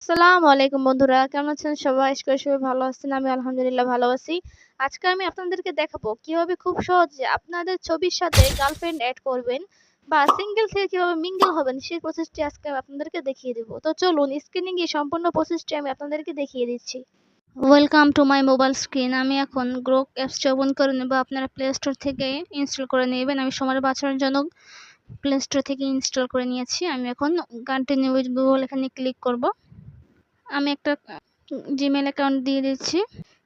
আসসালামু আলাইকুম বন্ধুরা, কেমন আছেন সবাই? আশা করি সবাই ভালো আছেন। আমি আলহামদুলিল্লাহ ভালো আছি। আজকে আমি আপনাদেরকে দেখাবো কিভাবে খুব সহজে আপনাদের ছবির সাথে গার্লফ্রেন্ড এড করবেন বা সিঙ্গেল থেকে কিভাবে মিঙ্গেল হবেন সেই প্রসেসটি আজকে আমি আপনাদেরকে দেখিয়ে দেব। তো চলুন স্ক্রিনে গিয়ে সম্পূর্ণ প্রসেসটি আমি আপনাদেরকে দেখিয়ে দিচ্ছি। Welcome to my mobile screen. আমি এখন গ্রোক অ্যাপসটি ওপেন করে নেব। আপনারা প্লে স্টোর থেকে ইনস্টল করে নেবেন। আমি সময় বাঁচানোর জন্য প্লে স্টোর থেকে ইনস্টল করে নিয়েছি। আমি এখন কন্টিনিউ উইথ গুগল এখানে ক্লিক করব। আমি একটা জিমেল অ্যাকাউন্ট দিয়ে দিচ্ছি।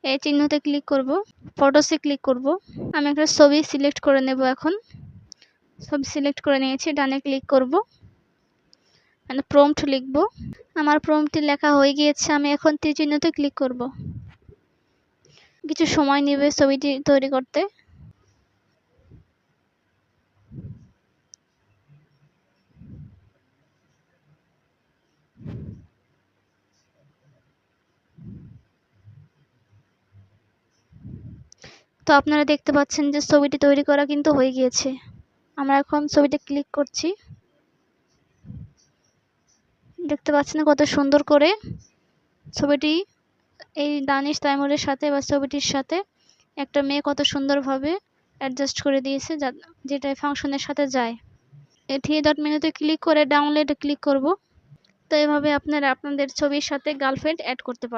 এই চিহ্নতে ক্লিক করব, ফটোসে ক্লিক করব। আমি একটা ছবি সিলেক্ট করে নেব। এখন ছবি সিলেক্ট করে নিয়েছি, ডানে ক্লিক করব, মানে প্রম্পট লিখব। আমার প্রম্পটটি লেখা হয়ে গিয়েছে। আমি এখন তীর চিহ্নতে ক্লিক করব। কিছু সময় নেবে ছবিটি তৈরি করতে। তো আপনারা দেখতে পাচ্ছেন যে ছবিটি তৈরি করা কিন্তু হয়ে গিয়েছে। আমরা এখন ছবিটা ক্লিক করছি। দেখতে পাচ্ছেন কত সুন্দর করে ছবিটি এই দানিশ তাইমুরের সাথে বা ছবিটির সাথে একটা মেয়ে কত সুন্দরভাবে অ্যাডজাস্ট করে দিয়েছে, যেটা ফাংশনের সাথে যায়। এই থ্রি ডট মেনুতে ক্লিক করে ডাউনলোডে ক্লিক করব। তো এভাবে আপনারা আপনাদের ছবির সাথে গার্লফ্রেন্ড অ্যাড করতে পারেন।